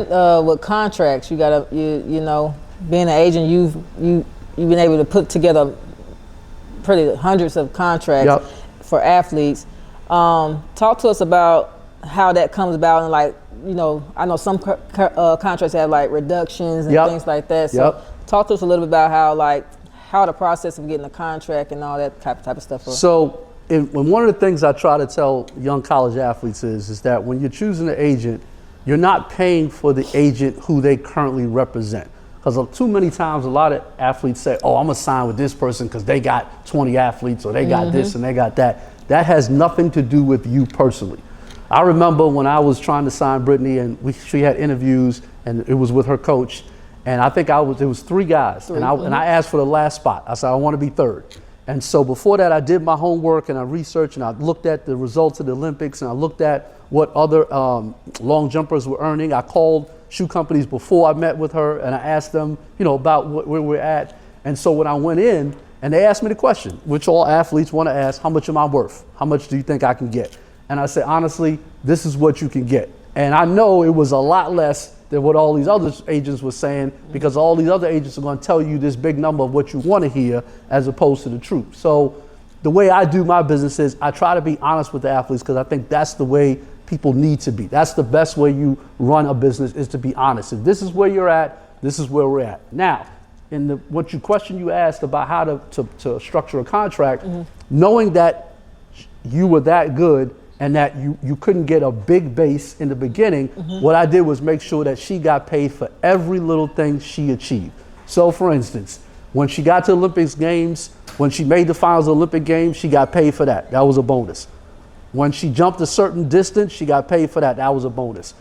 with contracts, you gotta, you know, being an agent, you've been able to put together pretty hundreds of contracts for athletes. Talk to us about how that comes about, and like, you know, I know some contracts have like reductions and things like that. So talk to us a little bit about how the process of getting a contract and all that type of stuff. So one of the things I try to tell young college athletes is that when you're choosing an agent, you're not paying for the agent who they currently represent. Because too many times a lot of athletes say, oh, I'm gonna sign with this person because they got 20 athletes or they got this and they got that. That has nothing to do with you personally. I remember when I was trying to sign Brittany and she had interviews and it was with her coach, and I think it was 3 guys, and I asked for the last spot. I said, I want to be 3rd. And so before that, I did my homework and I researched and I looked at the results of the Olympics and I looked at what other long jumpers were earning. I called shoe companies before I met with her and I asked them, you know, about where we're at. And so when I went in and they asked me the question, which all athletes want to ask, how much am I worth? How much do you think I can get? And I said, honestly, this is what you can get. And I know it was a lot less than what all these other agents were saying, because all these other agents are going to tell you this big number of what you want to hear as opposed to the truth. So the way I do my business is I try to be honest with the athletes, because I think that's the way people need to be. That's the best way you run a business, is to be honest. If this is where you're at, this is where we're at. Now, in the question you asked about how to structure a contract, knowing that you were that good and that you couldn't get a big base in the beginning, what I did was make sure that she got paid for every little thing she achieved. So for instance, when she got to Olympics games, when she made the finals of Olympic games, she got paid for that. That was a bonus. When she jumped a certain distance, she got paid for that. That was a bonus.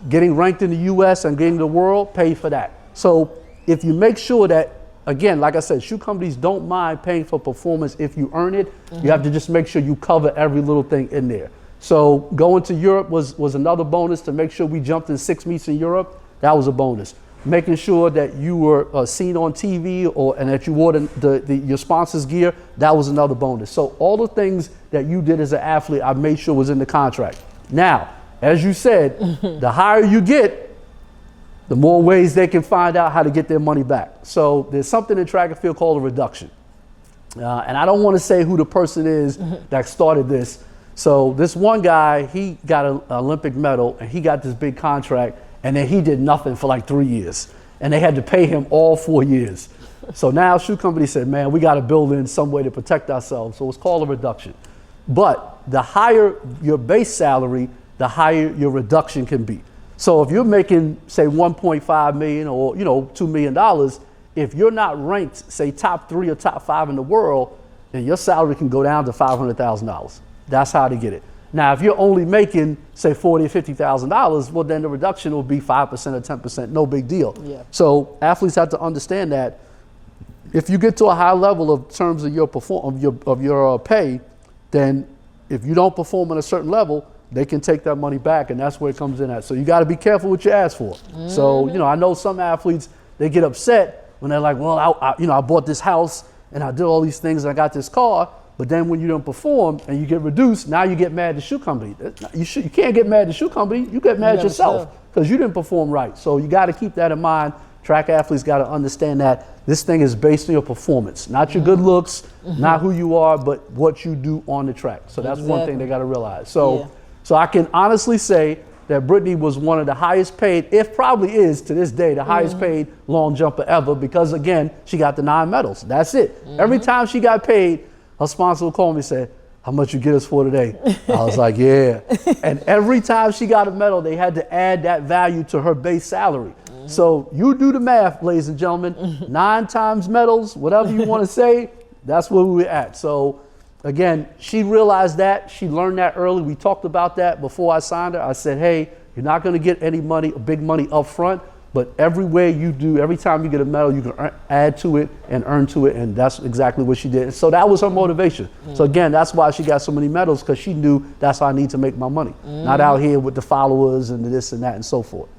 Getting ranked in the US and getting the world, paid for that. So if you make sure that, again, like I said, shoe companies don't mind paying for performance if you earn it. You have to just make sure you cover every little thing in there. So going to Europe was another bonus, to make sure we jumped in 6 meets in Europe. That was a bonus. Making sure that you were seen on TV and that you wore your sponsor's gear, that was another bonus. So all the things that you did as an athlete, I made sure was in the contract. Now, as you said, the higher you get, the more ways they can find out how to get their money back. So there's something in track and field called a reduction. And I don't want to say who the person is that started this. So this one guy, he got an Olympic medal and he got this big contract, and then he did nothing for like 3 years. And they had to pay him all 4 years. So now shoe company said, man, we got to build in some way to protect ourselves. So it's called a reduction. But the higher your base salary, the higher your reduction can be. So if you're making, say, 1.5 million or, $2 million, if you're not ranked, say, top 3 or top 5 in the world, then your salary can go down to $500,000. That's how to get it. Now, if you're only making, say, $40,000 or $50,000, well, then the reduction will be 5% or 10%, no big deal. Yeah. So athletes have to understand that if you get to a high level of terms of your pay, then if you don't perform at a certain level, they can take that money back, and that's where it comes in at. So you got to be careful what you ask for. So, I know some athletes, they get upset when they're like, well, I bought this house and I did all these things and I got this car. But then when you don't perform and you get reduced, now you get mad at the shoe company. You can't get mad at the shoe company. You get mad at yourself because you didn't perform right. So you got to keep that in mind. Track athletes got to understand that this thing is based on your performance, not your good looks, not who you are, but what you do on the track. So that's one thing they got to realize. So I can honestly say that Brittany was one of the highest paid, if probably is to this day, the highest paid long jumper ever, because again, she got the 9 medals. That's it. Every time she got paid, her sponsor would call me and say, how much you get us for today? I was like, yeah. And every time she got a medal, they had to add that value to her base salary. So you do the math, ladies and gentlemen. 9 times medals, whatever you want to say, that's where we were at. So again, she realized that. She learned that early. We talked about that before I signed her. I said, hey, you're not going to get any money, big money up front. But everywhere you do, every time you get a medal, you can add to it and earn to it, and that's exactly what she did. So that was her motivation. So again, that's why she got so many medals, because she knew that's how I need to make my money. Not out here with the followers and this and that and so forth,